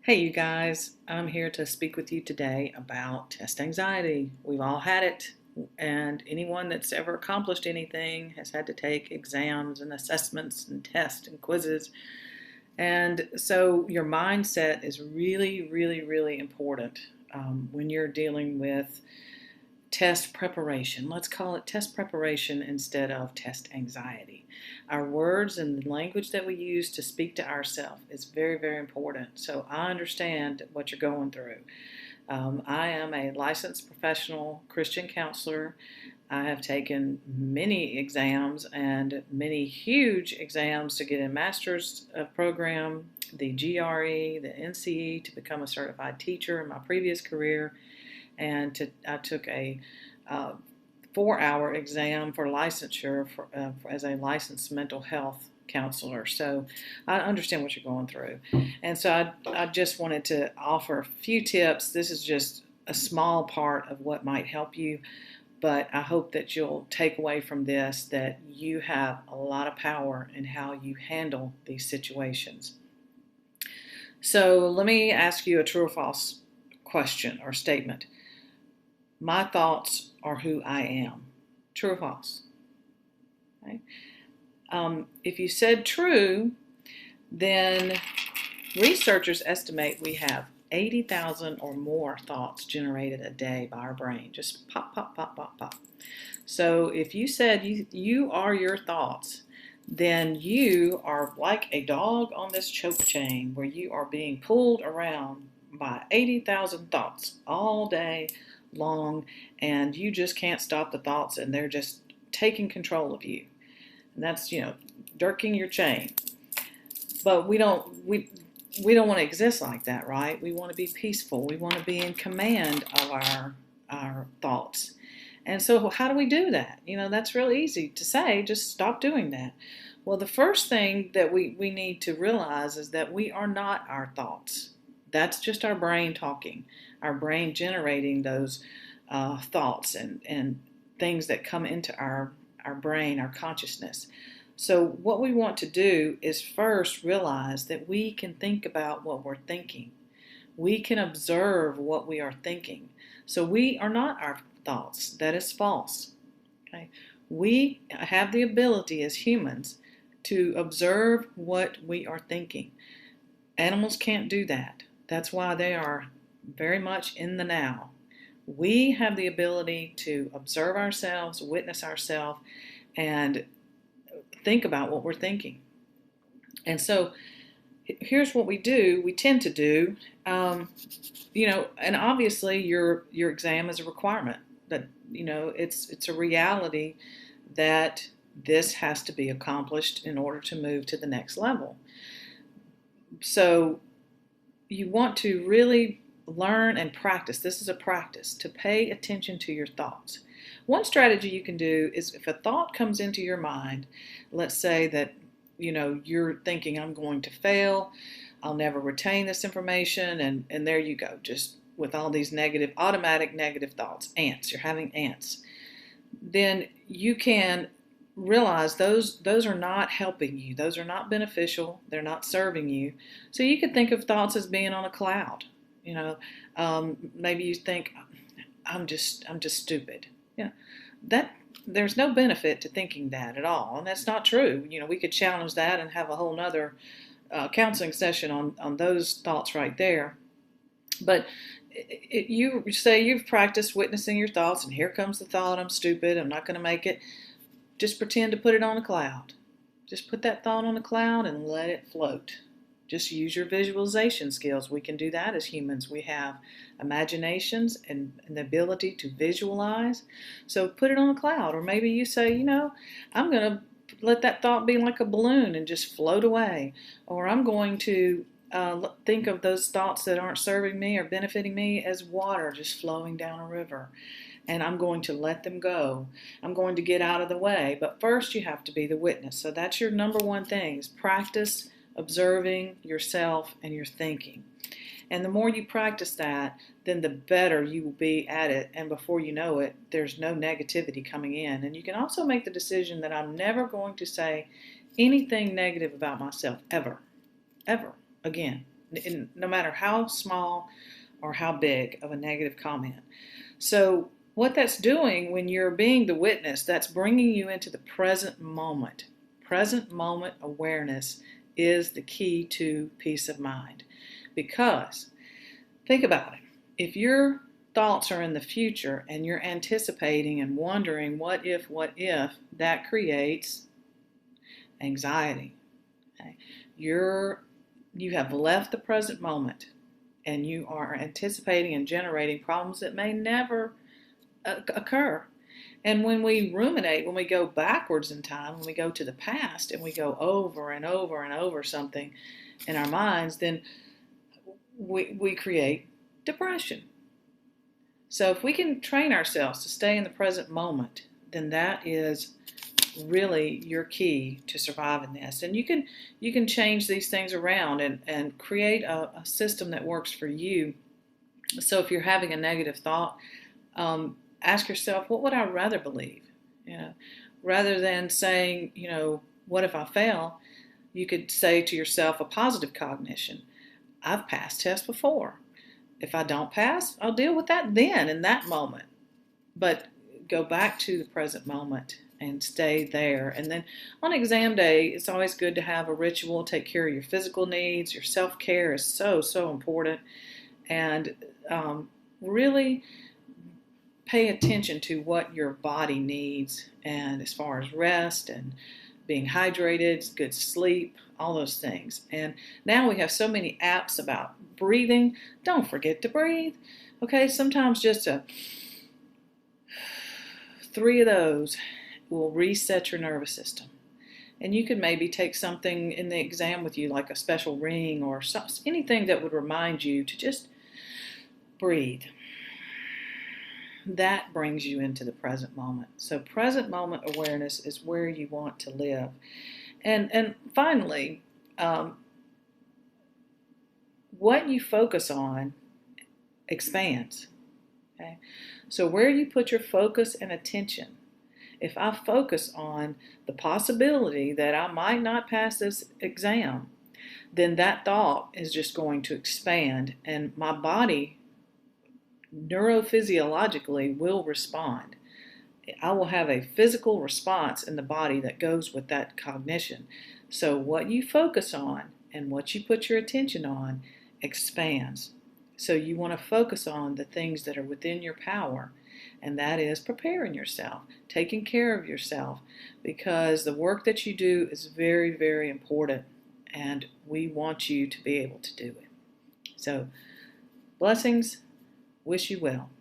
Hey, you guys, I'm here to speak with you today about test anxiety. We've all had it, and anyone that's ever accomplished anything has had to take exams and assessments and tests and quizzes. And so, your mindset is really, really, really important when you're dealing with test preparation. Let's call it test preparation instead of test anxiety. Our words and the language that we use to speak to ourselves is very, very important. So I understand what you're going through. I am a licensed professional Christian counselor. I have taken many exams and many huge exams to get a master's program, the GRE, the NCE to become a certified teacher in my previous career, and I took a 4-hour exam for licensure as a licensed mental health counselor. So I understand what you're going through. And so I just wanted to offer a few tips. This is just a small part of what might help you, but I hope that you'll take away from this that you have a lot of power in how you handle these situations. So let me ask you a true or false question or statement. My thoughts are who I am. True or false? Okay. If you said true, then researchers estimate we have 80,000 or more thoughts generated a day by our brain. Just pop, pop, pop, pop, pop. So if you said you are your thoughts, then you are like a dog on this choke chain where you are being pulled around by 80,000 thoughts all day long, and you just can't stop the thoughts, and they're just taking control of you. And that's, dirking your chain. But we don't want to exist like that, right? We want to be peaceful. We want to be in command of our thoughts. And so how do we do that? That's real easy to say, just stop doing that. Well, the first thing that we need to realize is that we are not our thoughts. That's just our brain talking, our brain generating those thoughts and things that come into our brain, our consciousness. So what we want to do is first realize that we can think about what we're thinking. We can observe what we are thinking. So we are not our thoughts. That is false. Okay? We have the ability as humans to observe what we are thinking. Animals can't do that. That's why they are very much in the now. We have the ability to observe ourselves, witness ourselves, and think about what we're thinking. And so here's what we do. We tend to do, and obviously your exam is a requirement. That it's a reality that this has to be accomplished in order to move to the next level. So you want to really learn and practice. This is a practice to pay attention to your thoughts. One strategy you can do is if a thought comes into your mind, let's say that you're thinking, I'm going to fail, I'll never retain this information, and there you go, just with all these automatic negative thoughts, ants, you're having ants. Then you can realize those are not helping you. Those are not beneficial. They're not serving you. So you could think of thoughts as being on a cloud. Maybe you think, I'm just stupid. That there's no benefit to thinking that at all, and that's not true. We could challenge that and have a whole nother counseling session on those thoughts right there. But you say you've practiced witnessing your thoughts, and here comes the thought, I'm stupid, I'm not going to make it. Just pretend to put it on a cloud. Just put that thought on a cloud and let it float. Just use your visualization skills. We can do that as humans. We have imaginations and the ability to visualize. So put it on a cloud. Or maybe you say, I'm going to let that thought be like a balloon and just float away. Or I'm going to think of those thoughts that aren't serving me or benefiting me as water just flowing down a river. And I'm going to let them go. I'm going to get out of the way. But first you have to be the witness. So that's your number one thing, is practice observing yourself and your thinking. And the more you practice that, then the better you will be at it. And before you know it, there's no negativity coming in. And you can also make the decision that I'm never going to say anything negative about myself ever again. no matter how small or how big of a negative comment. So what that's doing when you're being the witness, that's bringing you into the present moment. Present moment awareness is the key to peace of mind. Because, think about it, if your thoughts are in the future and you're anticipating and wondering what if, that creates anxiety. Okay? You have left the present moment and you are anticipating and generating problems that may never occur. And when we ruminate, when we go backwards in time, when we go to the past and we go over and over and over something in our minds, then we create depression. So if we can train ourselves to stay in the present moment, then that is really your key to surviving this. And you can change these things around and create a system that works for you. So if you're having a negative thought, ask yourself, what would I rather believe? Rather than saying, what if I fail? You could say to yourself a positive cognition. I've passed tests before. If I don't pass, I'll deal with that then, in that moment. But go back to the present moment and stay there. And then on exam day, it's always good to have a ritual. Take care of your physical needs. Your self-care is so, so important. And really pay attention to what your body needs, and as far as rest and being hydrated, good sleep, all those things. And now we have so many apps about breathing. Don't forget to breathe. Okay, sometimes just 3 of those will reset your nervous system. And you could maybe take something in the exam with you, like a special ring or anything that would remind you to just breathe. That brings you into the present moment. So present moment awareness is where you want to live. And finally, what you focus on expands. Okay? So where you put your focus and attention, if I focus on the possibility that I might not pass this exam, then that thought is just going to expand, and my body neurophysiologically will respond. I will have a physical response in the body that goes with that cognition. So what you focus on and what you put your attention on expands. So you want to focus on the things that are within your power, and that is preparing yourself, taking care of yourself, because the work that you do is very, very important, and we want you to be able to do it. So blessings. Wish you well.